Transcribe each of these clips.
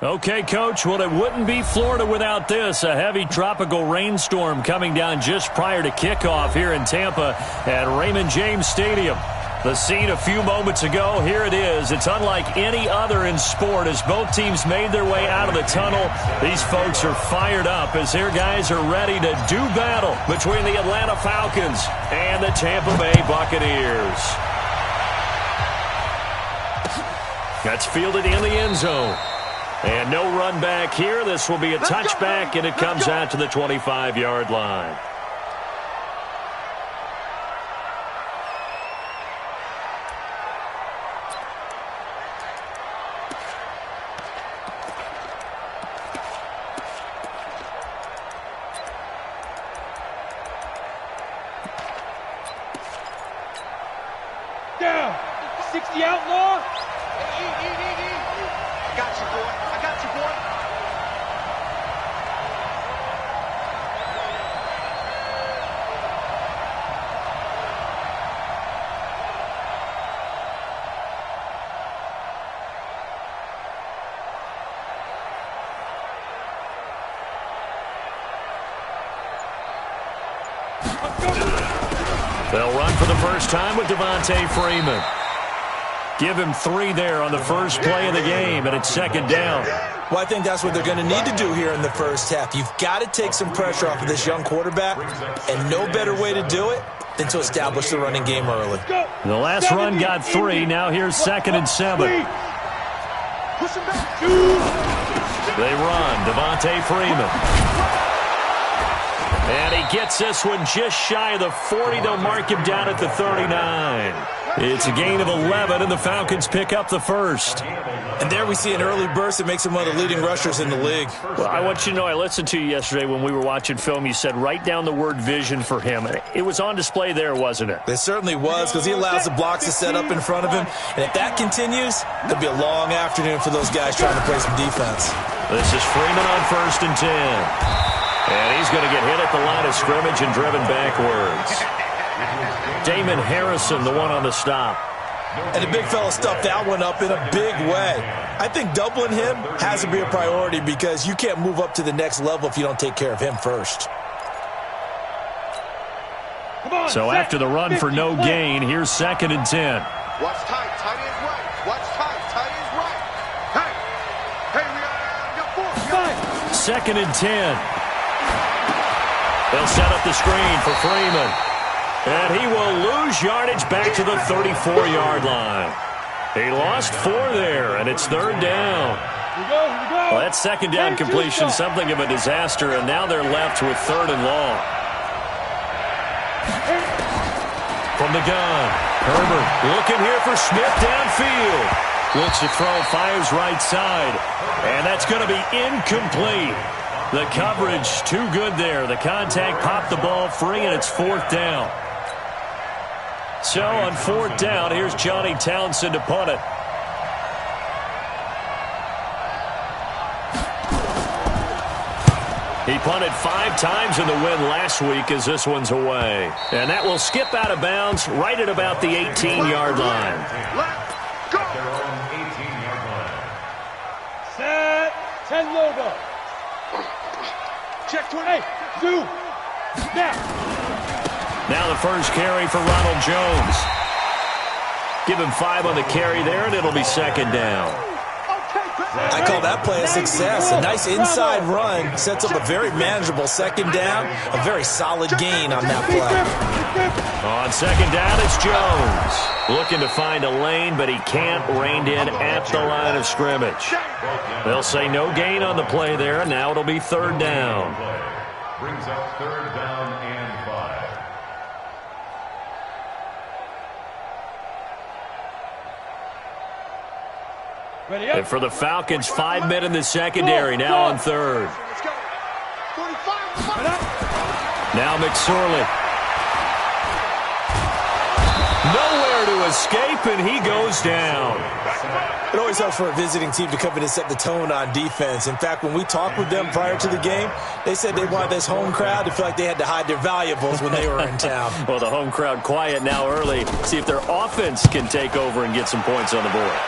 Okay, Coach, well, it wouldn't be Florida without this. A heavy tropical rainstorm coming down just prior to kickoff here in Tampa at Raymond James Stadium. The scene a few moments ago, here it is. It's unlike any other in sport as both teams made their way out of the tunnel. These folks are fired up as their guys are ready to do battle between the Atlanta Falcons and the Tampa Bay Buccaneers. That's fielded in the end zone. And no run back here. This will be a touchback, and it comes out to the 25-yard line. Down. 60 outlaw. I got you, boy. I got you, boy. They'll run for the first time with Devontae Freeman. Give him 3 there on the first play of the game, and it's second down. Well, I think that's what they're going to need to do here in the first half. You've got to take some pressure off of this young quarterback, and no better way to do it than to establish the running game early. The last run got 3. Now here's 2nd and 7. They run. Devontae Freeman. And he gets this one just shy of the 40. They'll mark him down at the 39. It's a gain of 11, and the Falcons pick up the first. And there we see an early burst that makes him one of the leading rushers in the league. Well, I want you to know, I listened to you yesterday when we were watching film. You said write down the word vision for him. It was on display there, wasn't it? It certainly was, because he allows the blocks to set up in front of him. And if that continues, it'll be a long afternoon for those guys trying to play some defense. This is Freeman on 1st and 10. And he's going to get hit at the line of scrimmage and driven backwards. Damon Harrison, the one on the stop. And the big fella stuffed that one up in a big way. I think doubling him has to be a priority because you can't move up to the next level if you don't take care of him first. So after the run for no gain, here's 2nd and 10. Watch tight. Tight is right. Watch tight. Tight is right. Hey, we got 4. 2nd and 10. They'll set up the screen for Freeman. And he will lose yardage back to the 34-yard line. He lost 4 there, and it's 3rd down. Here we go. Well, that 2nd down completion, something of a disaster, and now they're left with 3rd and long. From the gun, Herbert looking here for Smith downfield. Looks to throw, fires right side, and that's going to be incomplete. The coverage too good there. The contact popped the ball free, and it's 4th down. So on 4th down, here's Johnny Townsend to punt it. He punted 5 times in the win last week as this one's away. And that will skip out of bounds right at about the 18-yard line. Let's go. Set. 10 logo. Check 28. Do. Now the first carry for Ronald Jones. Give him 5 on the carry there, and it'll be 2nd down. I call that play a success. A nice inside run sets up a very manageable 2nd down. A very solid gain on that play. On 2nd down, it's Jones. Looking to find a lane, but he can't. Reined in at the line of scrimmage. They'll say no gain on the play there. Now it'll be 3rd down. Brings up 3rd down and 5. And for the Falcons, 5 men in the secondary, now on 3rd. Let's go. 45. Now McSorley. Nowhere to escape, and he goes down. It always helps for a visiting team to come in and set the tone on defense. In fact, when we talked with them prior to the game, they said they wanted this home crowd to feel like they had to hide their valuables when they were in town. Well, the home crowd quiet now early. See if their offense can take over and get some points on the board.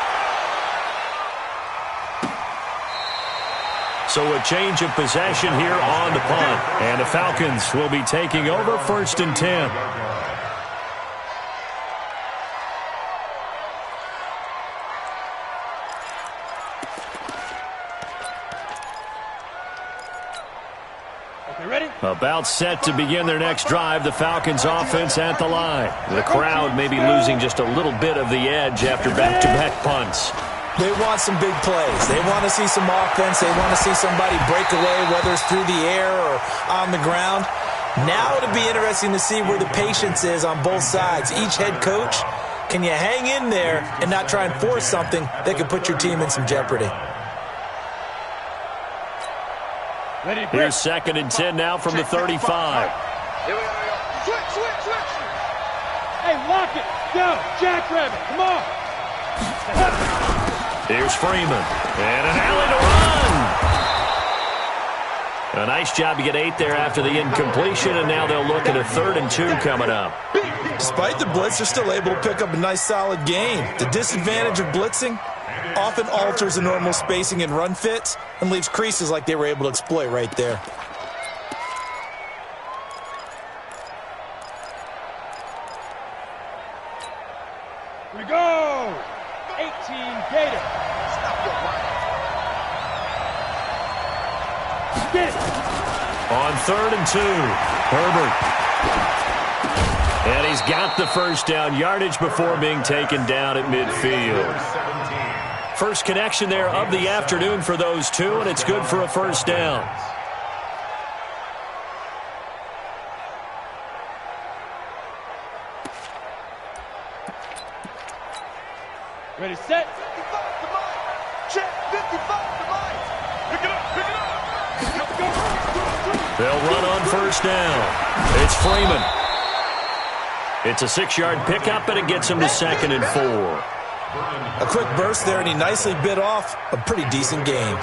So a change of possession here on the punt. And the Falcons will be taking over 1st and 10. About set to begin their next drive, the Falcons offense at the line. The crowd may be losing just a little bit of the edge after back-to-back punts. They want some big plays. They want to see some offense. They want to see somebody break away, whether it's through the air or on the ground. Now it'll be interesting to see where the patience is on both sides. Each head coach, can you hang in there and not try and force something that could put your team in some jeopardy? Here's 2nd and 10 now from the 35. Here we go. Switch. Hey, lock it. Go. Jackrabbit. Come on. Here's Freeman. And an alley to run. A nice job to get 8 there after the incompletion, and now they'll look at a 3rd and 2 coming up. Despite the blitz, they're still able to pick up a nice, solid gain. The disadvantage of blitzing often alters the normal spacing and run fits and leaves creases like they were able to exploit right there. Here we go. 18 Gator. Stop your run. Get it. On 3rd and 2, Herbert. And he's got the first down, yardage before being taken down at midfield. First connection there of the afternoon for those two, and it's good for a first down. Ready, set. 55 to mine. Check. 55 to mine. Pick it up. They'll run on first down. It's Freeman. It's a 6-yard pickup, and it gets him to 2nd and 4. A quick burst there, and he nicely bit off a pretty decent gain.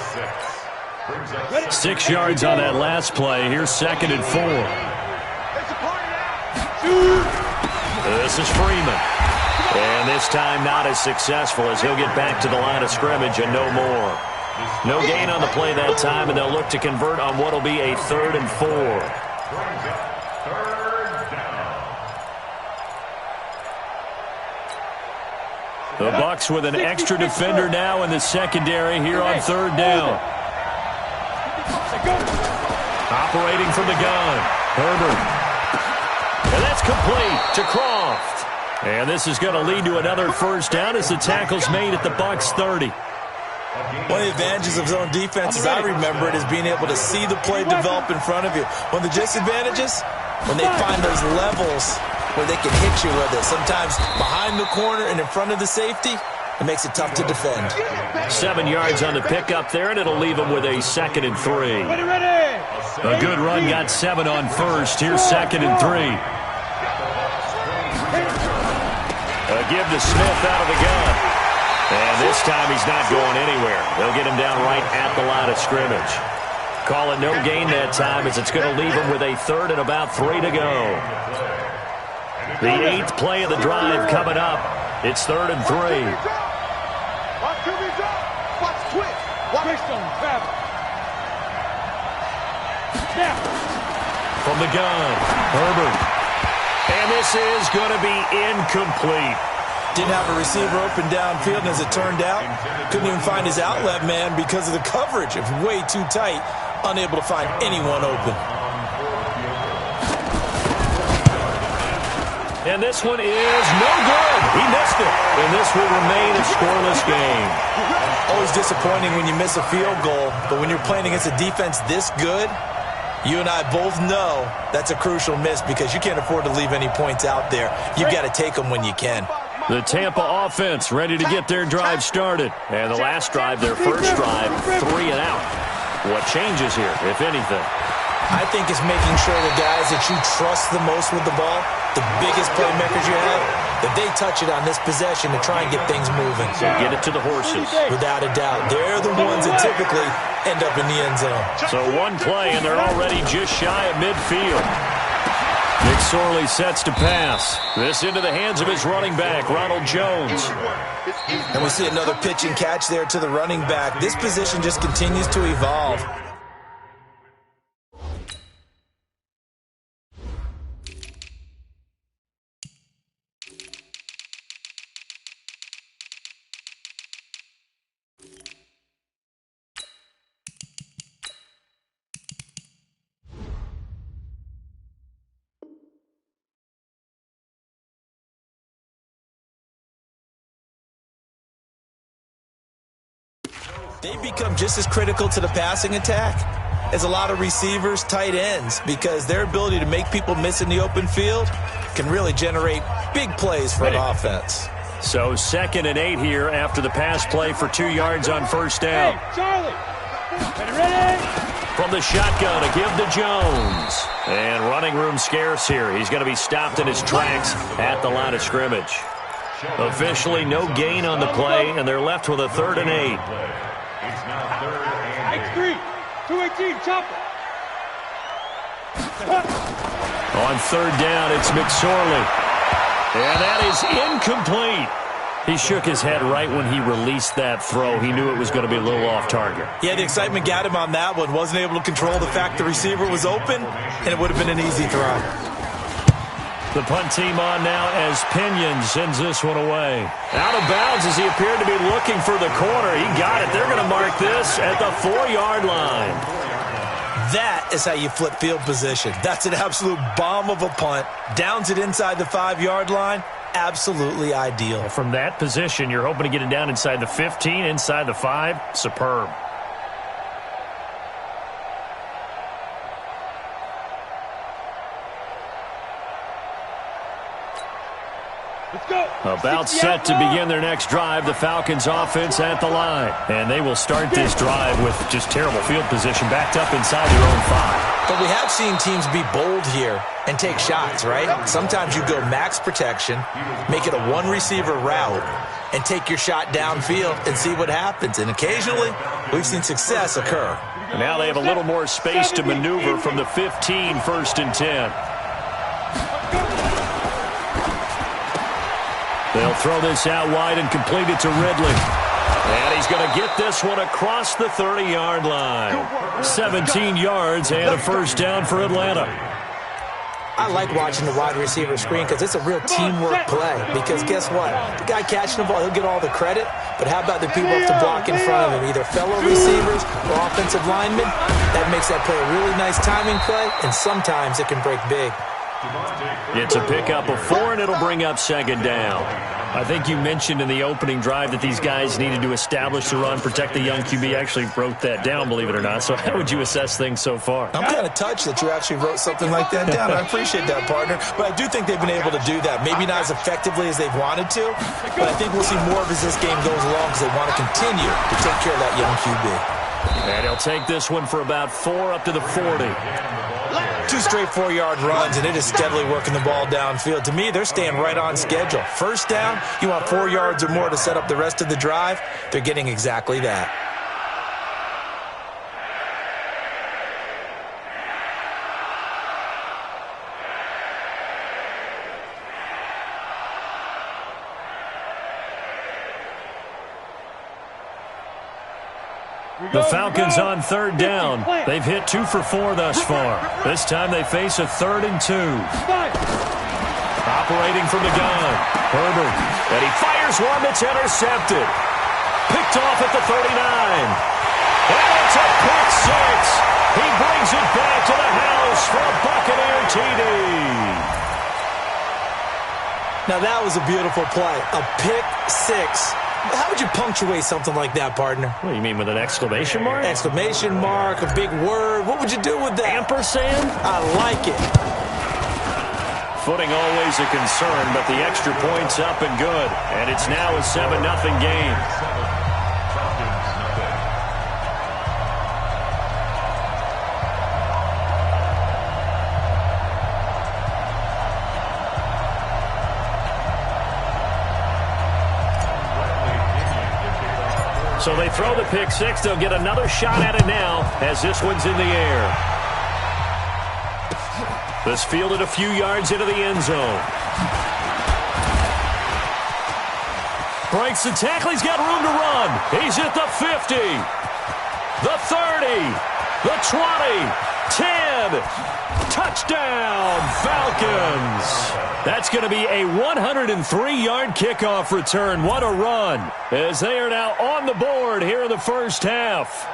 6 yards on that last play. Here's 2nd and 4. This is Freeman. And this time not as successful as he'll get back to the line of scrimmage and no more. No gain on the play that time, and they'll look to convert on what will be a 3rd and 4. The Bucs with an extra defender now in the secondary here on 3rd down. Operating from the gun, Herbert. And that's complete to Croft. And this is going to lead to another first down as the tackle's made at the Bucs 30. One of the advantages of zone defense, as I remember it, is being able to see the play develop in front of you. One of the disadvantages, when they find those levels where they can hit you with it. Sometimes behind the corner and in front of the safety, it makes it tough to defend. 7 yards on the pickup there, and it'll leave them with a 2nd and 3. Ready. A good run, got 7 on first. Here's 2nd and 3. A give to Smith out of the gun. And this time he's not going anywhere. They'll get him down right at the line of scrimmage. Call it no gain that time, as it's going to leave him with a 3rd and about 3 to go. The 8th play of the drive coming up. It's 3rd and 3. Watch QB drop. Watch twitch. Twitch on travel. Now. From the gun, Herbert. And this is going to be incomplete. Didn't have a receiver open downfield, and as it turned out, couldn't even find his outlet man because of the coverage. It was way too tight, unable to find anyone open. And this one is no good. He missed it. And this will remain a scoreless game. Always disappointing when you miss a field goal, but when you're playing against a defense this good, you and I both know that's a crucial miss because you can't afford to leave any points out there. You've got to take them when you can. The Tampa offense ready to get their drive started. And the last drive, their first drive, 3 and out. What changes here, if anything? I think it's making sure the guys that you trust the most with the ball, the biggest playmakers you have, that they touch it on this possession to try and get things moving. So get it to the horses. Without a doubt. They're the ones that typically end up in the end zone. So one play, and they're already just shy of midfield. McSorley sets to pass. This into the hands of his running back, Ronald Jones. And we see another pitch and catch there to the running back. This position just continues to evolve. They become just as critical to the passing attack as a lot of receivers, tight ends, because their ability to make people miss in the open field can really generate big plays for an offense. So 2nd and 8 here after the pass play for 2 yards on first down. Hey, Charlie, ready? From the shotgun, a give to Jones. And running room scarce here. He's going to be stopped in his tracks at the line of scrimmage. Officially no gain on the play, and they're left with a 3rd and 8. It's now 3rd and 8. X3, 218, chopper. On 3rd down, it's McSorley. And that is incomplete. He shook his head right when he released that throw. He knew it was going to be a little off target. Yeah, the excitement got him on that one. Wasn't able to control the fact the receiver was open, and it would have been an easy throw. The punt team on now as Pinion sends this one away. Out of bounds as he appeared to be looking for the corner. He got it. They're going to mark this at the 4-yard line. That is how you flip field position. That's an absolute bomb of a punt. Downs it inside the 5-yard line. Absolutely ideal. From that position, you're hoping to get it down inside the 15, inside the 5. Superb. Let's go. About set to begin their next drive, the Falcons offense at the line. And they will start this drive with just terrible field position backed up inside their own 5. But we have seen teams be bold here and take shots, right? Sometimes you go max protection, make it a one-receiver route, and take your shot downfield and see what happens. And occasionally, we've seen success occur. And now they have a little more space to maneuver from the 15, 1st and 10. They'll throw this out wide and complete it to Ridley. And he's going to get this one across the 30-yard line. 17 yards and a 1st down for Atlanta. I like watching the wide receiver screen because it's a real teamwork play. Because guess what? The guy catching the ball, he'll get all the credit. But how about the people up to block in front of him? Either fellow receivers or offensive linemen. That makes that play a really nice timing play, and sometimes it can break big. It's a pickup of 4, and it'll bring up 2nd down. I think you mentioned in the opening drive that these guys needed to establish the run, protect the young QB. I actually wrote that down, believe it or not. So how would you assess things so far? I'm kind of touched that you actually wrote something like that down. I appreciate that, partner. But I do think they've been able to do that. Maybe not as effectively as they've wanted to, but I think we'll see more of as this game goes along because they want to continue to take care of that young QB. And he'll take this one for about 4 up to the 40. 2 straight 4-yard runs, and it is steadily working the ball downfield. To me, they're staying right on schedule. 1st down, you want 4 yards or more to set up the rest of the drive. They're getting exactly that. The Falcons on 3rd down. They've hit 2 for 4 thus far. This time they face a 3rd and 2. Operating from the gun, Herbert. And he fires one that's intercepted. Picked off at the 39. And it's a pick 6. He brings it back to the house for a Buccaneer TD. Now that was a beautiful play. A pick 6. How would you punctuate something like that, partner? What do you mean, with an exclamation mark? Exclamation mark, a big word. What would you do with that? Ampersand? I like it. Footing always a concern, but the extra point's up and good. And it's now a 7-0 game. So they throw the pick 6. They'll get another shot at it now as this one's in the air. This fielded a few yards into the end zone. Breaks the tackle. He's got room to run. He's at the 50, the 30, the 20, 10. Touchdown, Falcons. That's going to be a 103-yard kickoff return. What a run, as they are now on the board here in the first half.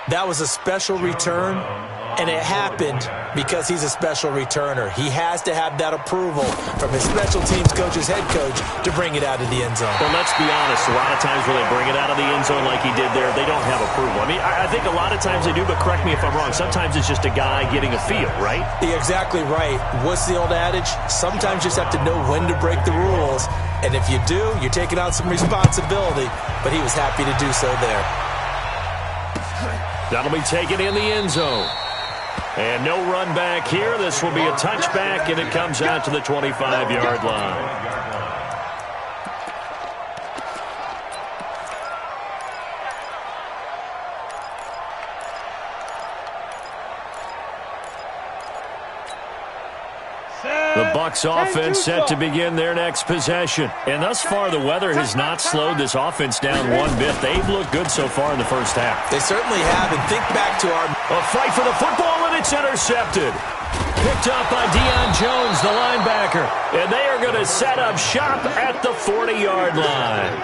That was a special return, and it happened because he's a special returner. He has to have that approval from his special teams coach's head coach to bring it out of the end zone. Well, let's be honest. A lot of times when they bring it out of the end zone like he did there, they don't have approval. I mean, I think a lot of times they do, but correct me if I'm wrong. Sometimes it's just a guy getting a feel, right? You're exactly right. What's the old adage? Sometimes you just have to know when to break the rules, and if you do, you're taking on some responsibility, but he was happy to do so there. That'll be taken in the end zone. And no run back here. This will be a touchback, and it comes out to the 25-yard line. The Bucs offense set to begin their next possession. And thus far, the weather has not slowed this offense down one bit. They've looked good so far in the first half. They certainly have, and think back to our... A fight for the football, and it's intercepted. Picked up by Deion Jones, the linebacker. And they are going to set up shop at the 40-yard line.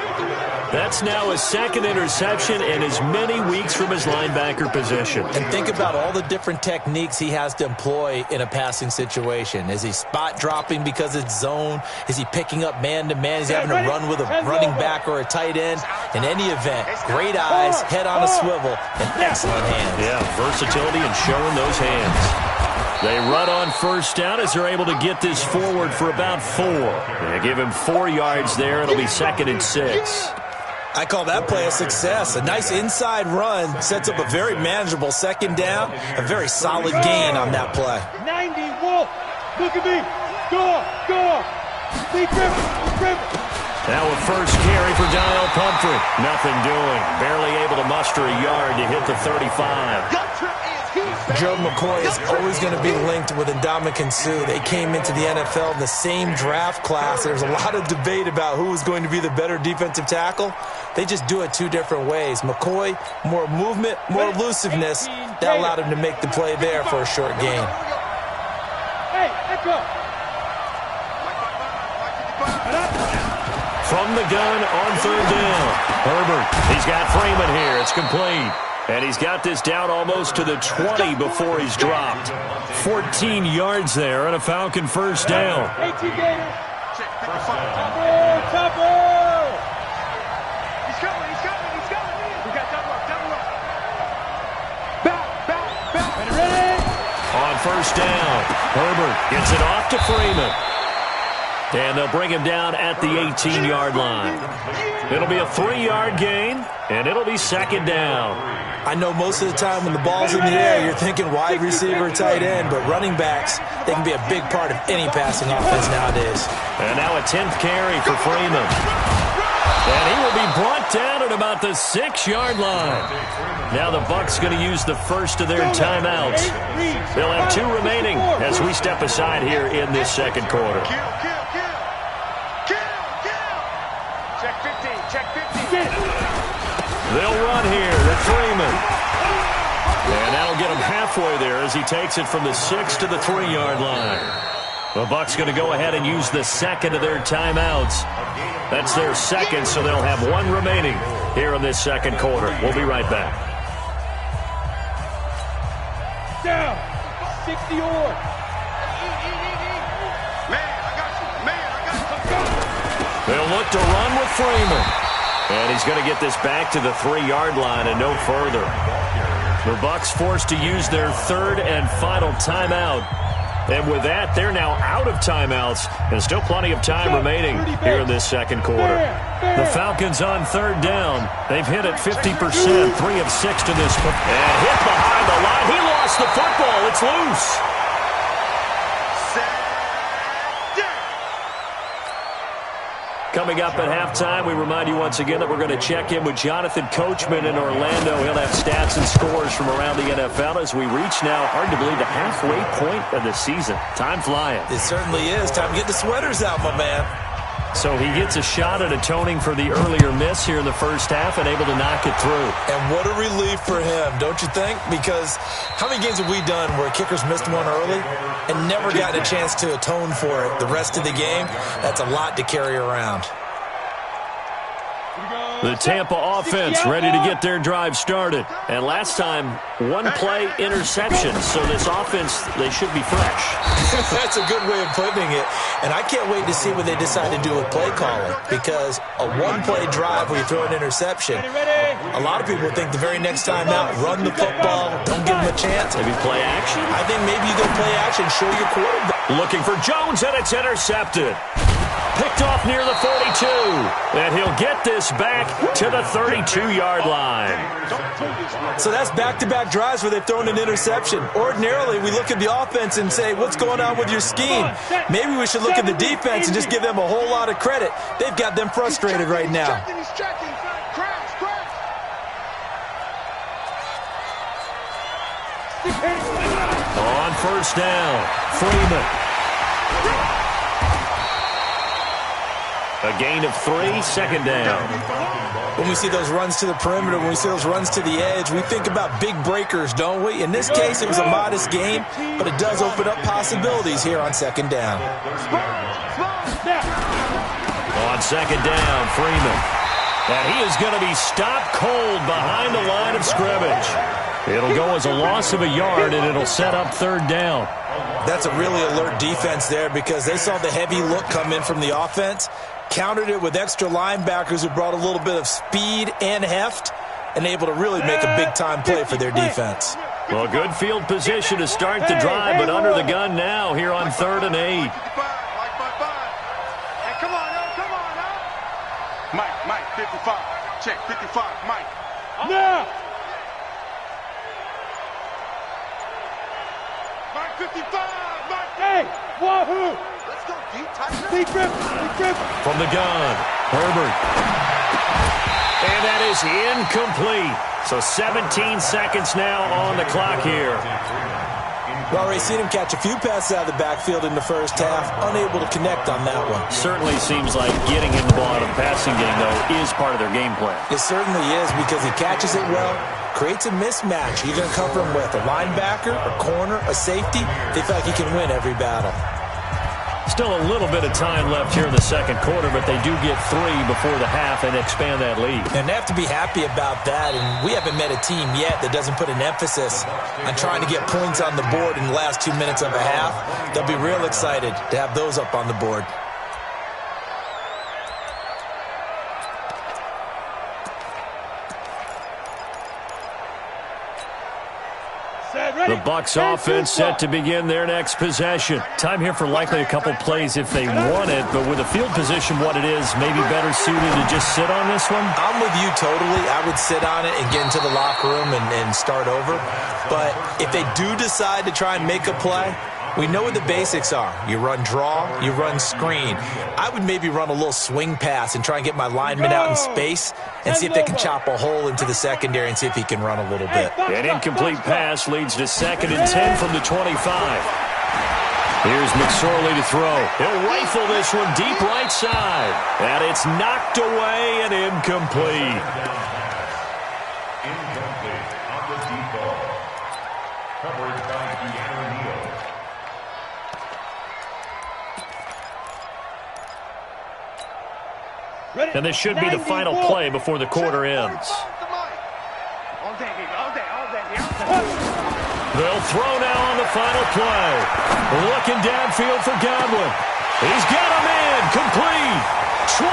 That's now his second interception in as many weeks from his linebacker position. And think about all the different techniques he has to employ in a passing situation. Is he spot dropping because it's zone? Is he picking up man-to-man? Is he having to run with a running back or a tight end? In any event, great eyes, head on a swivel, and excellent hands. Yeah, versatility and showing those hands. They run on first down as they're able to get this forward for about 4. They give him 4 yards there. It'll be 2nd and 6. I call that play a success. A nice inside run sets up a very manageable second down. A very solid gain on that play. 90, Wolf. Look at me. Go. Be Griffin. Now a first carry for Donnell Pumphrey. Nothing doing. Barely able to muster a yard to hit the 35. Joe McCoy is always going to be linked with Ndamukong Suh. They came into the NFL in the same draft class. There's a lot of debate about who was going to be the better defensive tackle. They just do it 2 different ways. McCoy, more movement, more elusiveness. That allowed him to make the play there for a short gain. Hey, let's go. From the gun on 3rd down. Herbert, he's got Freeman here. It's complete. And he's got this down almost to the 20 before he's dropped. 14 yards there on a Falcon first down. Hey, T-Gator. Topper. He's coming. We got double up. Back. Ready? On first down, Herbert gets it off to Freeman. And they'll bring him down at the 18-yard line. It'll be a 3-yard gain, and it'll be 2nd down. I know most of the time when the ball's in the air, you're thinking wide receiver, tight end, but running backs, they can be a big part of any passing offense nowadays. And now a 10th carry for Freeman. And he will be brought down at about the 6-yard line. Now the Bucs going to use the first of their timeouts. They'll have 2 remaining as we step aside here in this second quarter. They'll run here to Freeman. And that'll get him halfway there as he takes it from the 6 to the 3-yard line. The Bucs going to go ahead and use the second of their timeouts. That's their second, so they'll have 1 remaining here in this second quarter. We'll be right back. Down. 60 or. They'll look to run with Freeman. And he's going to get this back to the 3-yard line and no further. The Bucs forced to use their 3rd and final timeout. And with that, they're now out of timeouts. And still plenty of time remaining here in this second quarter. The Falcons on 3rd down. They've hit it 50%, 3 of 6 to this point. And hit behind the line. He lost the football. It's loose. Coming up at halftime, we remind you once again that we're going to check in with Jonathan Coachman in Orlando. He'll have stats and scores from around the NFL as we reach now, hard to believe, the halfway point of the season. Time flying. It certainly is. Time to get the sweaters out, my man. So he gets a shot at atoning for the earlier miss here in the first half and able to knock it through. And what a relief for him, don't you think? Because how many games have we done where kickers missed one early and never gotten a chance to atone for it the rest of the game? That's a lot to carry around. The Tampa offense ready to get their drive started. And last time, one-play interception. So this offense, they should be fresh. That's a good way of putting it. And I can't wait to see what they decide to do with play calling. Because a one-play drive where you throw an interception, a lot of people think the very next time out, run the football, don't give them a chance. Maybe play action? I think maybe you go play action, show your quarterback. Looking for Jones, and it's intercepted. Picked off near the 42. And he'll get this back to the 32-yard line. So that's back-to-back drives where they've thrown an interception. Ordinarily, we look at the offense and say, what's going on with your scheme? Maybe we should look at the defense and just give them a whole lot of credit. They've got them frustrated right now. On first down, Freeman. A gain of 3, second down. When we see those runs to the perimeter, when we see those runs to the edge, we think about big breakers, don't we? In this case, it was a modest gain, but it does open up possibilities here on second down. On second down, Freeman. And he is going to be stopped cold behind the line of scrimmage. It'll go as a loss of a yard, and it'll set up third down. That's a really alert defense there because they saw the heavy look come in from the offense, countered it with extra linebackers who brought a little bit of speed and heft, and able to really make a big-time play for their defense. Well, good field position to start the drive, but under the gun now here on 3rd and 8. Come on, Mike, 55. Check, 55, Mike. Now! Mike, 55, Mike. Hey, wahoo! Let's go deep, tight. Deep grip. From the gun, Herbert. And that is incomplete. So 17 seconds now on the clock here. Well, we've seen him catch a few passes out of the backfield in the first half, unable to connect on that one. Certainly seems like getting him the ball in the passing game, though, is part of their game plan. It certainly is because he catches it well, creates a mismatch. You're going to cover him with a linebacker, a corner, a safety. They feel like he can win every battle. Still a little bit of time left here in the second quarter, but they do get 3 before the half and expand that lead. And they have to be happy about that, and we haven't met a team yet that doesn't put an emphasis on trying to get points on the board in the last 2 minutes of a half. They'll be real excited to have those up on the board. The Bucs offense set to begin their next possession. Time here for likely a couple plays if they want it, but with the field position what it is, maybe better suited to just sit on this one? I'm with you totally. I would sit on it and get into the locker room and start over. But if they do decide to try and make a play, we know what the basics are. You run draw, you run screen. I would maybe run a little swing pass and try and get my lineman out in space and see if they can chop a hole into the secondary and see if he can run a little bit. An incomplete pass leads to 2nd and 10 from the 25. Here's McSorley to throw. He'll rifle this one deep right side. And it's knocked away and incomplete. Incomplete on the deep ball. Coverage by Deanna Neal. And this should be the final play before the quarter ends. They'll throw now on the final play. Looking downfield for Godwin. He's got him in. Complete. 20,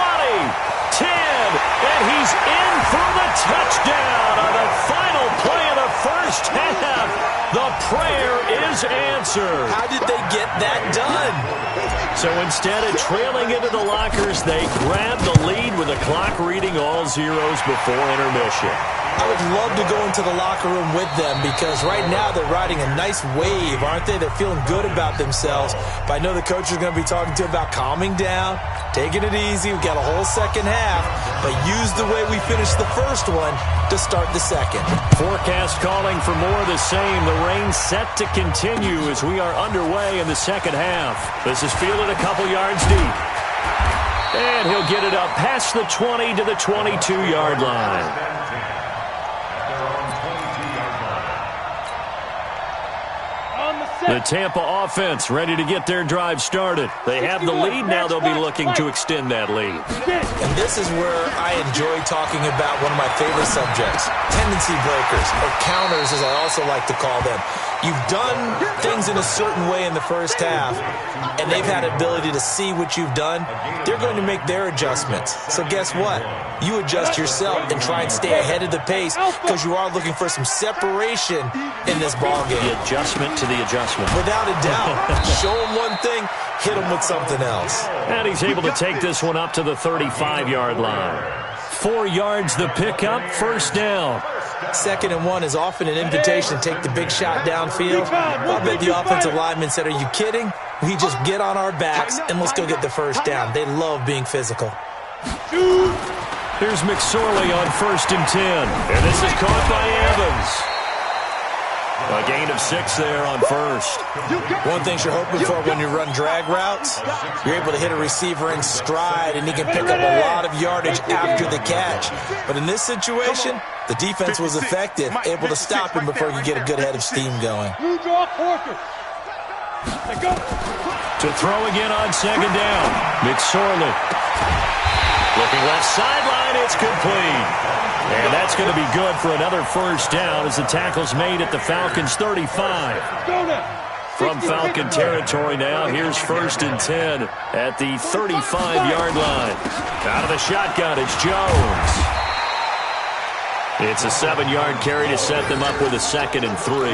10, and he's in for the touchdown on the final play of the first half. The prayer is answered. How did they get that done? So instead of trailing into the lockers, they grabbed the lead with the clock reading all zeros before intermission. I would love to go into the locker room with them because right now they're riding a nice wave, aren't they? They're feeling good about themselves. But I know the coach is going to be talking to them about calming down, taking it easy. We've got a whole second half, but use the way we finished the first one to start the second. Forecast calling for more of the same. The rain set to continue as we are underway in the second half. This is fielded a couple yards deep. And he'll get it up past the 20 to the 22-yard line. The Tampa offense ready to get their drive started. They have the lead. Now they'll be looking to extend that lead. And this is where I enjoy talking about one of my favorite subjects, tendency breakers, or counters as I also like to call them. You've done things in a certain way in the first half, and they've had ability to see what you've done. They're going to make their adjustments. So guess what? You adjust yourself and try and stay ahead of the pace because you are looking for some separation in this ballgame. The adjustment to the adjustment. Without a doubt. Show them one thing, hit them with something else. And he's able to take this one up to the 35-yard line. 4 yards the pickup, first down. 2nd and 1 is often an invitation to take the big shot downfield. I bet the offensive lineman said, are you kidding? We just get on our backs and let's go get the first down. They love being physical. Here's McSorley on 1st and 10. And this is caught by Evans. A gain of 6 there on first. One thing you're hoping for when you run drag routes, you're able to hit a receiver in stride and he can pick up a lot of yardage after the catch. But in this situation, the defense was effective, able to stop him before he could get a good head of steam going. To throw again on 2nd down. McSorley. Looking left sideline, it's complete. And that's going to be good for another first down as the tackle's made at the Falcons' 35. From Falcon territory now, here's 1st and 10 at the 35-yard line. Out of the shotgun, it's Jones. It's a 7-yard carry to set them up with a 2nd and 3.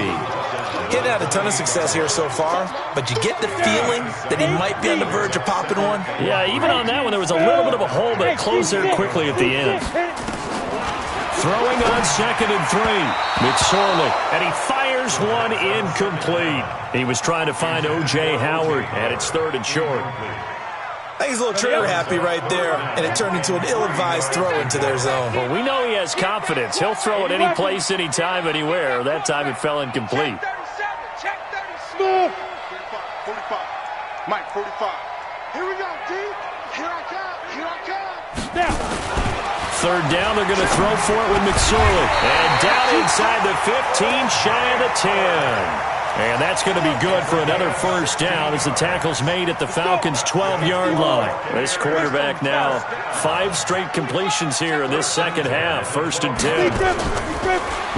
He hadn't had a ton of success here so far, but you get the feeling that he might be on the verge of popping one. Yeah, even on that one, there was a little bit of a hole, but it closed there quickly at the end. Throwing on 2nd and 3. McSorley, and he fires one incomplete. He was trying to find O.J. Howard, and it's 3rd and short. I think he's a little trigger happy right there, and it turned into an ill-advised throw into their zone. Well, we know he has confidence. He'll throw it any place, anytime, anywhere. That time it fell incomplete. Check 37. 45. Mike, 45. Here we go, D. Here I come. Here I come. Now. 3rd down, they're going to throw for it with McSorley. And down inside the 15, shy of the 10. And that's going to be good for another first down as the tackle's made at the Falcons' 12-yard line. This quarterback now 5 straight completions here in this second half. 1st and 10.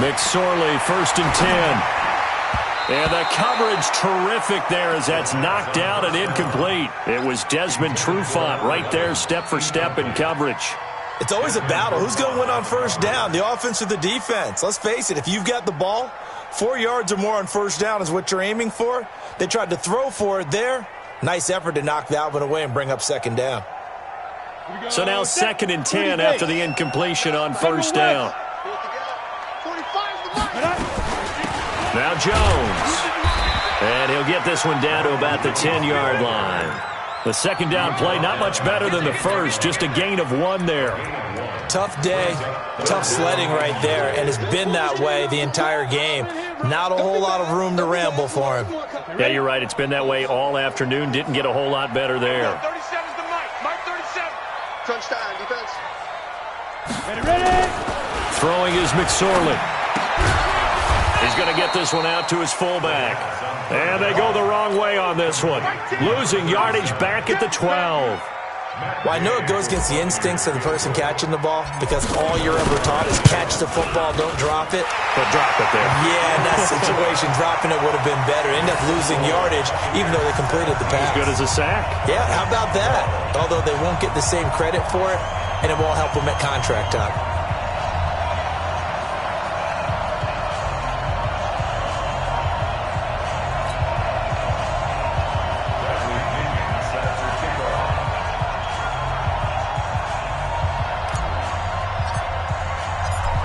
McSorley, 1st and 10. And the coverage terrific there as that's knocked out and incomplete. It was Desmond Trufant right there, step for step in coverage. It's always a battle. Who's going to win on first down, the offense or the defense? Let's face it, if you've got the ball, 4 yards or more on first down is what you're aiming for. They tried to throw for it there. Nice effort to knock that one away and bring up 2nd down. So now 2nd and 10 after the incompletion on first down. Now Jones. And he'll get this one down to about the 10-yard line. The 2nd down play, not much better than the first, just a gain of 1 there. Tough day, tough sledding right there, and it's been that way the entire game. Not a whole lot of room to ramble for him. Yeah, you're right. It's been that way all afternoon. Didn't get a whole lot better there. 37's the Mike. Mike 37. Touchdown, defense. Ready. Throwing is McSorley. He's going to get this one out to his fullback. And they go the wrong way on this one. Losing yardage back at the 12. Well, I know it goes against the instincts of the person catching the ball because all you're ever taught is catch the football, don't drop it. But drop it there. Yeah, in that situation, dropping it would have been better. End up losing yardage even though they completed the pass. As good as a sack. Yeah, how about that? Although they won't get the same credit for it, and it won't help them at contract time.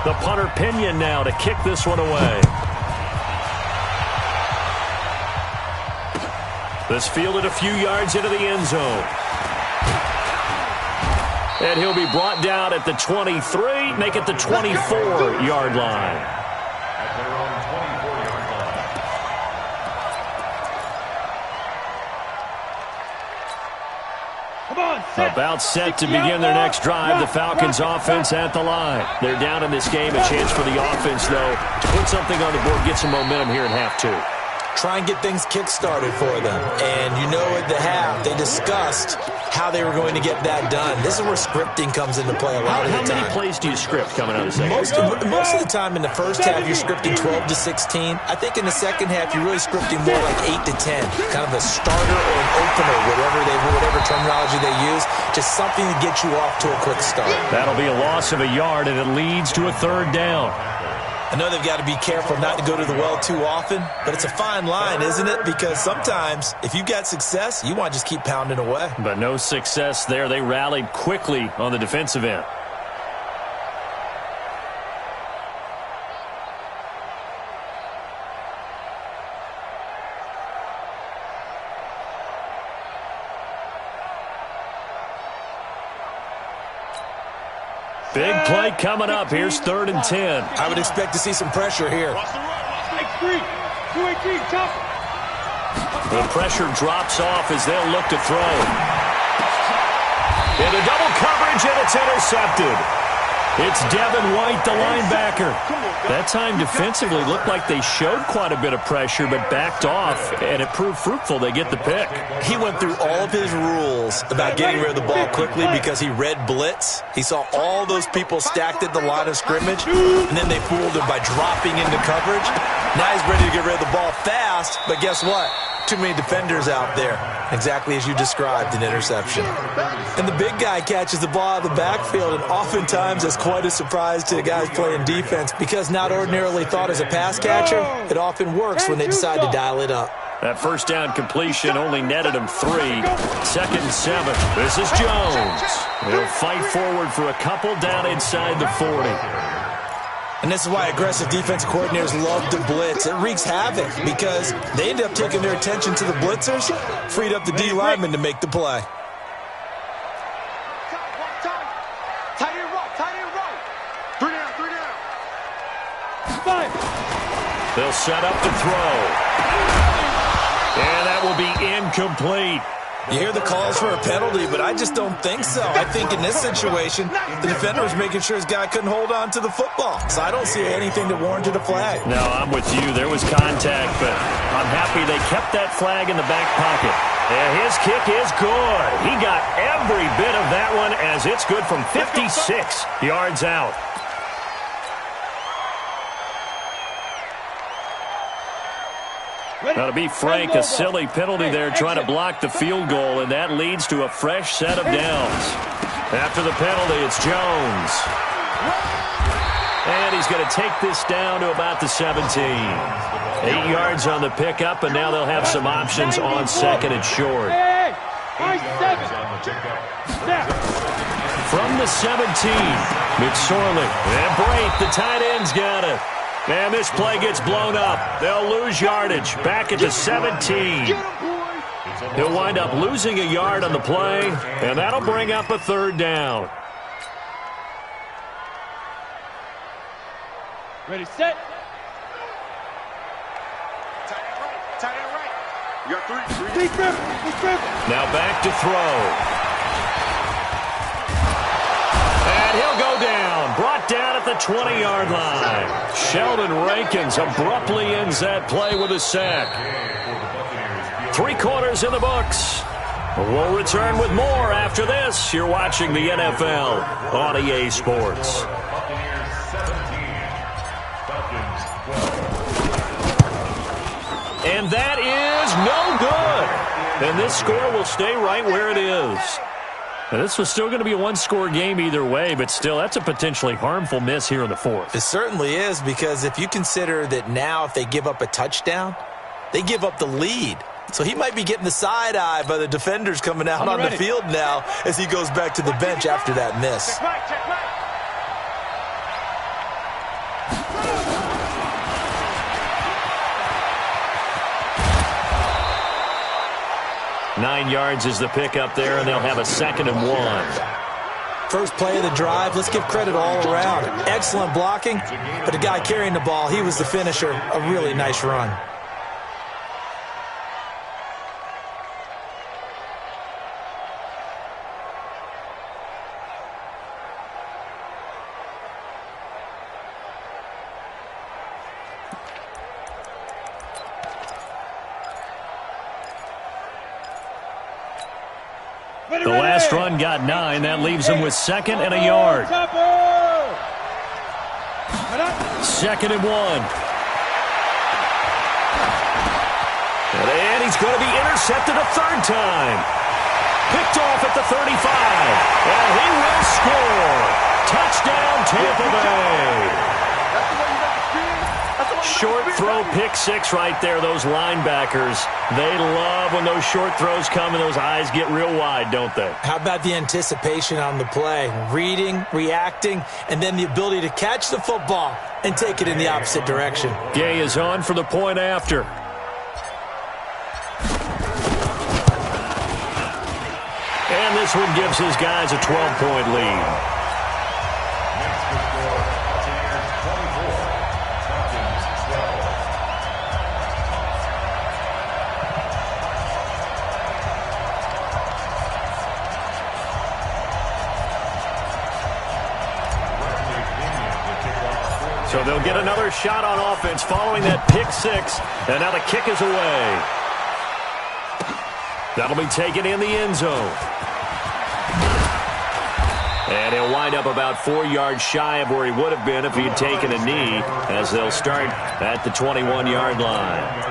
The Hunter Pinion now to kick this one away. This fielded a few yards into the end zone. And he'll be brought down at the 23, make it the 24-yard line. At their own 24-yard line. Come on, set. About set to begin their next drive, the Falcons offense at the line. They're down in this game. A chance for the offense, though, to put something on the board, get some momentum here in half two. Try and get things kick-started for them. And you know at the half, they discussed how they were going to get that done. This is where scripting comes into play a lot of the time. How many plays do you script coming out of the second half? Most of the time in the first half, you're scripting 12 to 16. I think in the second half, you're really scripting more like 8 to 10. Kind of a starter or an opener, whatever terminology they use. Just something to get you off to a quick start. That'll be a loss of a yard, and it leads to a third down. I know they've got to be careful not to go to the well too often, but it's a fine line, isn't it? Because sometimes, if you've got success, you want to just keep pounding away. But no success there. They rallied quickly on the defensive end. Big play coming up. Here's 3rd and 10. I would expect to see some pressure here. X3, 218, chop. The pressure drops off as they'll look to throw. Into double coverage, and it's intercepted. It's Devin White, the linebacker. That time defensively looked like they showed quite a bit of pressure but backed off, and it proved fruitful. They get the pick. He went through all of his rules about getting rid of the ball quickly because he read blitz. He saw all those people stacked at the line of scrimmage, and then they fooled him by dropping into coverage. Now he's ready to get rid of the ball fast, but guess what? Too many defenders out there. Exactly as you described, an interception. And the big guy catches the ball out of the backfield, and oftentimes it's quite a surprise to the guys playing defense because not ordinarily thought as a pass catcher, it often works when they decide to dial it up. That first down completion only netted him 3. 2nd and 7. This is Jones. He'll fight forward for a couple down inside the 40. And this is why aggressive defensive coordinators love to blitz. It wreaks havoc because they end up taking their attention to the blitzers, freed up the D lineman to make the play. Tight end right. 3 down. Five. They'll set up to throw. And that will be incomplete. You hear the calls for a penalty, but I just don't think so. I think in this situation, the defender was making sure his guy couldn't hold on to the football. So I don't see anything that warranted a flag. No, I'm with you. There was contact, but I'm happy they kept that flag in the back pocket. And his kick is good. He got every bit of that one as it's good from 56 yards out. Now, to be frank, a silly penalty there trying to block the field goal, and that leads to a fresh set of downs. After the penalty, it's Jones. And he's going to take this down to about the 17. 8 yards on the pickup, and now they'll have some options on 2nd and short. From the 17, McSorley. And Brate, the tight end's got it. And this play gets blown up. They'll lose yardage. Back at the 17. He'll wind up losing a yard on the play, and that'll bring up a 3rd down. Ready, set. Tight end right. You got 3. Deep grip. Now back to throw. And he'll go down. Brought down at the 20-yard line. Sheldon Rankins abruptly ends that play with a sack. 3 quarters in the books. We'll return with more after this. You're watching the NFL on EA Sports. And that is no good. And this score will stay right where it is. And this was still going to be a 1-score game either way, but still, that's a potentially harmful miss here in the 4th. It certainly is, because if you consider that now if they give up a touchdown, they give up the lead. So he might be getting the side eye by the defenders coming out on the field now as he goes back to the bench after that miss. 9 yards is the pickup there, and they'll have a 2nd and 1. First play of the drive, let's give credit all around. Excellent blocking, but the guy carrying the ball, he was the finisher. A really nice run. The last run got 9. That leaves him with 2nd and a yard. 2nd and 1. And he's going to be intercepted a 3rd time. Picked off at the 35. And he will score. Touchdown, Tampa Bay. Short throw, pick 6 right there. Those linebackers, they love when those short throws come and those eyes get real wide, don't they? How about the anticipation on the play? Reading, reacting, and then the ability to catch the football and take it in the opposite direction. Gay is on for the point after. And this one gives his guys a 12-point lead. So they'll get another shot on offense following that pick 6. And now the kick is away. That'll be taken in the end zone. And he'll wind up about 4 yards shy of where he would have been if he had taken a knee, as they'll start at the 21-yard line.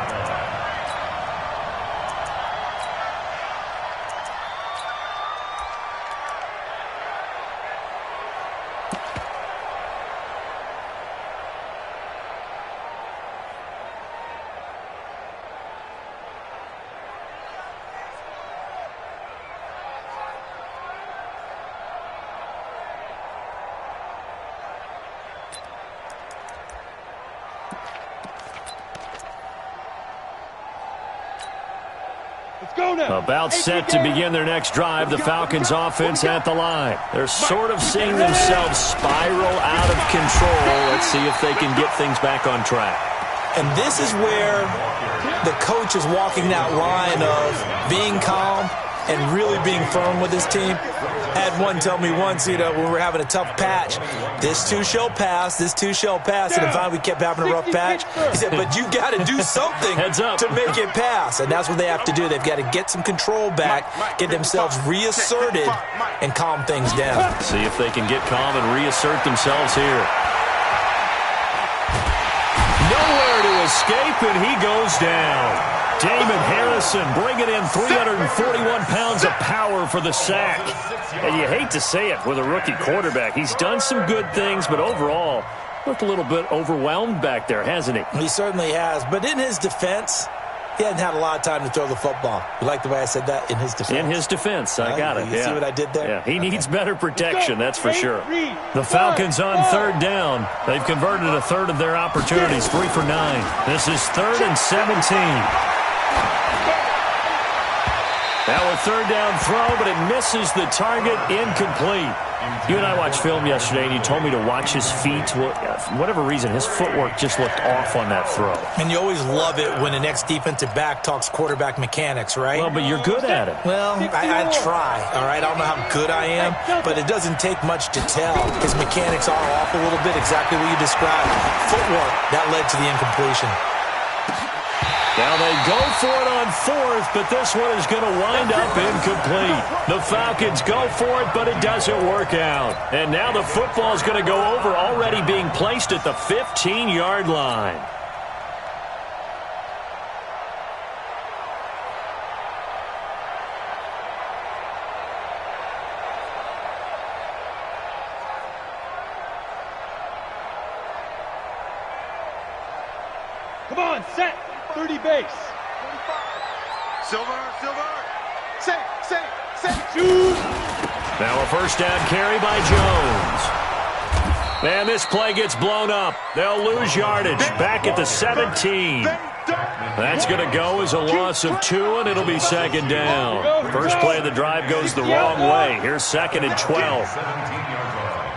About set to begin their next drive, the Falcons offense at the line. They're sort of seeing themselves spiral out of control. Let's see if they can get things back on track. And this is where the coach is walking that line of being calm and really being firm with his team. I had one tell me once, when we were having a tough patch, this too shall pass, this too shall pass. And finally we kept having a rough patch. He said, but you got to do something to make it pass. And that's what they have to do. They've got to get some control back, get themselves reasserted, and calm things down. See if they can get calm and reassert themselves here. Nowhere to escape, and he goes down. Damon Harrison bringing in 341 pounds of power for the sack. And you hate to say it with a rookie quarterback. He's done some good things, but overall, looked a little bit overwhelmed back there, hasn't he? He certainly has. But in his defense, he hadn't had a lot of time to throw the football. You like the way I said that? In his defense. In his defense. I got it. You see what I did there? Yeah, he needs better protection, that's for sure. The Falcons on 3rd down. They've converted a 1/3 of their opportunities, 3 for 9. This is 3rd and 17. Now a 3rd down throw, but it misses the target, incomplete. You and I watched film yesterday, and you told me to watch his feet. Well, for whatever reason, his footwork just looked off on that throw. And you always love it when the next defensive back talks quarterback mechanics, right? Well, but you're good at it. Well, I try, all right? I don't know how good I am, but it doesn't take much to tell. His mechanics are off a little bit, exactly what you described. Footwork, that led to the incompletion. Now they go for it on 4th, but this one is going to wind up incomplete. The Falcons go for it, but it doesn't work out. And now the football is going to go over, already being placed at the 15-yard line. Come on, set. 30 base. 45. Silver. Say. Shoot. Now a 1st down carry by Jones. And this play gets blown up. They'll lose yardage back at the 17. That's going to go as a loss of 2, and it'll be second down. First play of the drive goes the wrong way. Here's second and 12. 17-yard line.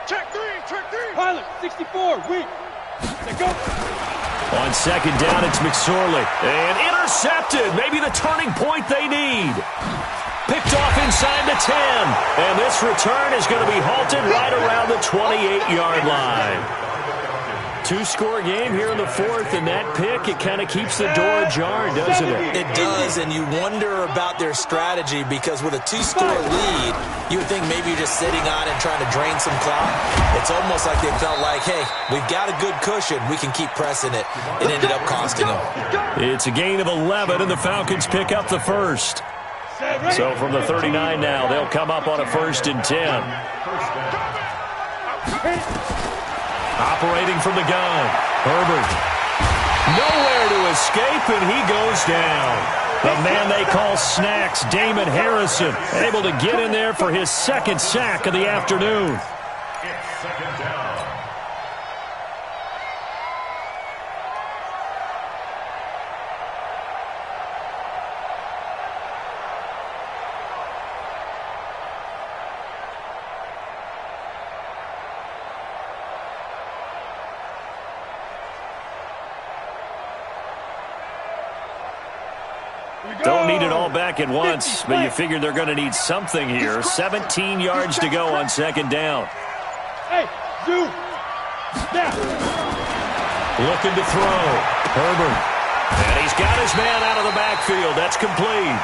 Check three. Pilot, 64, weak. Let go. On second down, it's McSorley. And intercepted. Maybe the turning point they need. Picked off inside the 10. And this return is going to be halted right around the 28-yard line. Two-score game here in the fourth, and that pick, it kind of keeps the door ajar, doesn't it? It does, and you wonder about their strategy because with a 2-score lead, you would think maybe you're just sitting on it trying to drain some clock. It's almost like they felt like, hey, we've got a good cushion. We can keep pressing it. It ended up costing them. It's a gain of 11, and the Falcons pick up the first. So from the 39 now, they'll come up on a 1st and 10. Operating from the gun, Herbert. Nowhere to escape, and he goes down. The man they call Snacks, Damon Harrison, able to get in there for his second sack of the afternoon. It's second down. Don't need it all back at once, but you figure they're going to need something here. 17 yards to go on second down. Hey, Zoo! Snap! Looking to throw. Herbert. And he's got his man out of the backfield. That's complete.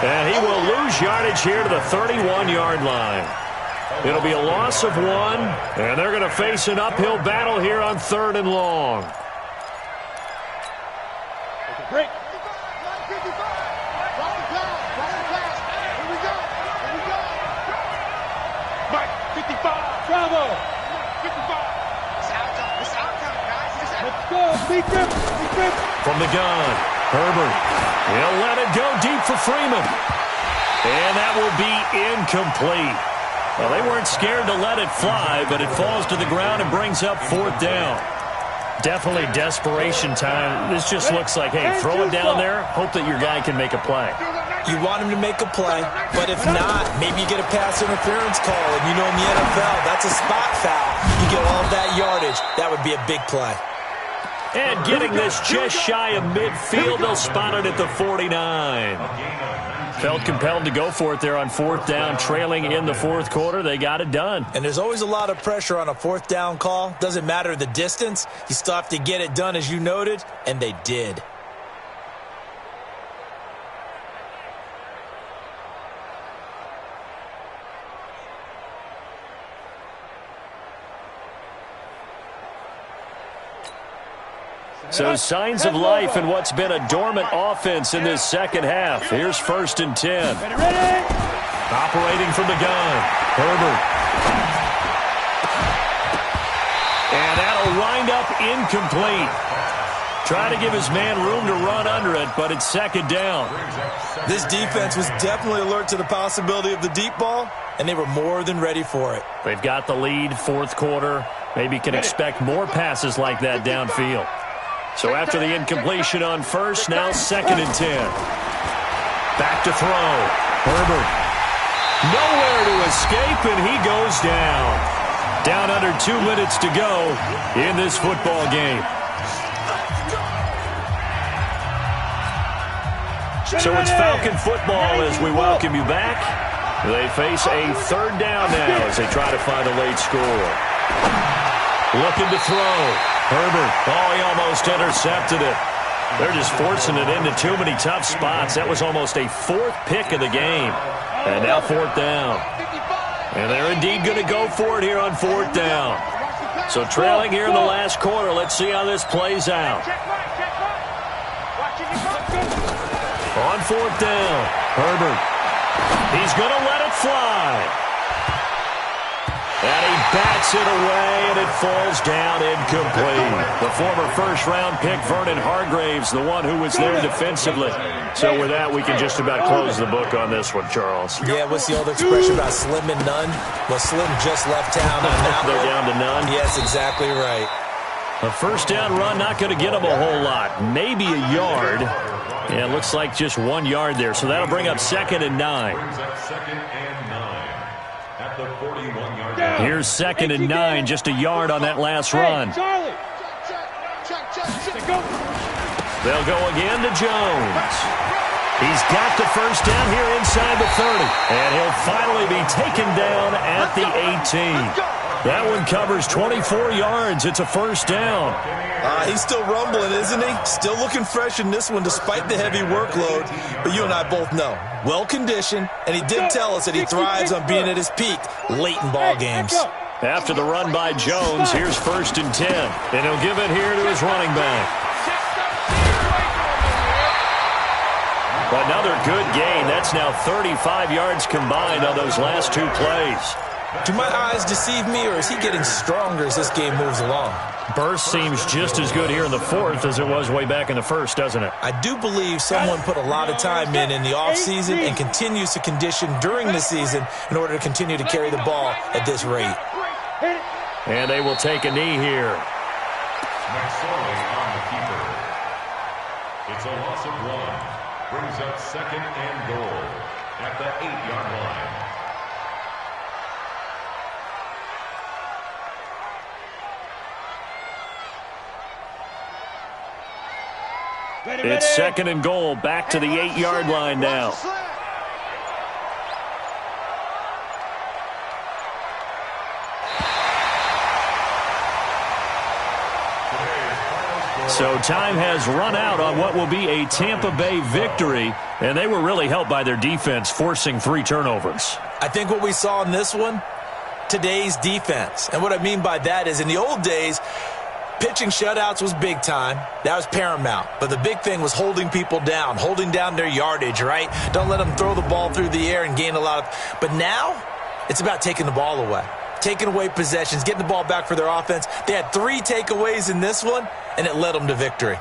And he will lose yardage here to the 31-yard line. It'll be a loss of 1, and they're going to face an uphill battle here on 3rd and long. Break. Bravo! 55! It's our time, guys. Let's go! Big grip! From the gun, Herbert. He'll let it go deep for Freeman. And that will be incomplete. Well, they weren't scared to let it fly, but it falls to the ground and brings up 4th down. Definitely desperation time. This just looks like, hey, throw it down there, hope that your guy can make a play. You want him to make a play, but if not, maybe you get a pass interference call. And you know in the NFL, that's a spot foul. You get all of that yardage. That would be a big play. And getting this just shy of midfield, they'll spot it at the 49. Felt compelled to go for it there on 4th down, trailing in the 4th quarter. They got it done. And there's always a lot of pressure on a 4th down call. Doesn't matter the distance. You still have to get it done, as you noted, and they did. So signs of life in what's been a dormant offense in this second half. Here's 1st and 10. Operating from the gun, Herbert. And that'll wind up incomplete. Try to give his man room to run under it, but it's second down. This defense was definitely alert to the possibility of the deep ball, and they were more than ready for it. They've got the lead, 4th quarter. Maybe can expect more passes like that downfield. So after the incompletion on 1st, now 2nd and 10. Back to throw. Herbert. Nowhere to escape, and he goes down. Down under 2 minutes to go in this football game. So it's Falcon football as we welcome you back. They face a 3rd down now as they try to find a late score. Looking to throw. Herbert. Oh, he almost intercepted it. They're just forcing it into too many tough spots. That was almost a 4th pick of the game. And now 4th down. And they're indeed going to go for it here on 4th down. So trailing here in the last quarter. Let's see how this plays out. On 4th down, Herbert. He's going to let it fly. And he bats it away, and it falls down incomplete. The former first-round pick, Vernon Hargraves, the one who was there defensively. So with that, we can just about close the book on this one, Charles. Yeah, what's the old expression about slim and none? Well, Slim just left town on that one. They're down to none? Yes, exactly right. A first down run, not going to get them a whole lot. Maybe a yard. Yeah, it looks like just 1 yard there. So that'll bring up 2nd and 9. Brings up 2nd and 9 at the 41-yard line. Here's 2nd and 9, just a yard on that last run. Charlie. They'll go again to Jones. He's got the first down here inside the 30. And he'll finally be taken down at the 18. That one covers 24 yards. It's a first down. He's still rumbling, isn't he? Still looking fresh in this one despite the heavy workload. But you and I both know, well-conditioned, and he did tell us that he thrives on being at his peak late in ball games. After the run by Jones, here's 1st and 10. And he'll give it here to his running back. Another good gain. That's now 35 yards combined on those last 2 plays. Do my eyes deceive me, or is he getting stronger as this game moves along? Burst seems just as good here in the 4th as it was way back in the 1st, doesn't it? I do believe someone put a lot of time in the offseason and continues to condition during the season in order to continue to carry the ball at this rate. And they will take a knee here. McSorley on the keeper. It's a loss of 1. Brings up 2nd and goal at the 8-yard line. It's 2nd and goal, back to the 8-yard line now. So time has run out on what will be a Tampa Bay victory, and they were really helped by their defense, forcing 3 turnovers. I think what we saw in this one, today's defense. And what I mean by that is in the old days, pitching shutouts was big time. That was paramount. But the big thing was holding people down, holding down their yardage, right? Don't let them throw the ball through the air and gain a lot of... But now, it's about taking the ball away. Taking away possessions, getting the ball back for their offense. They had 3 takeaways in this one, and it led them to victory.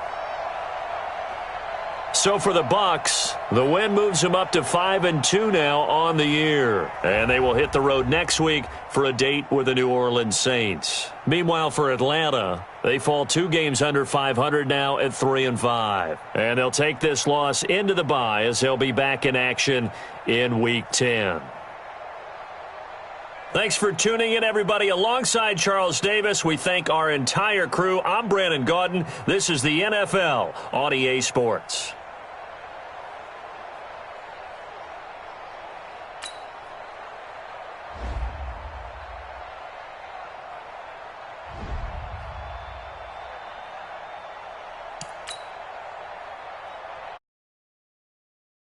So for the Bucs, the win moves them up to 5-2 now on the year. And they will hit the road next week for a date with the New Orleans Saints. Meanwhile, for Atlanta, they fall 2 games under 500 now at 3-5. And they'll take this loss into the bye as they'll be back in action in Week 10. Thanks for tuning in, everybody. Alongside Charles Davis, we thank our entire crew. I'm Brandon Gaudin. This is the NFL on EA Sports.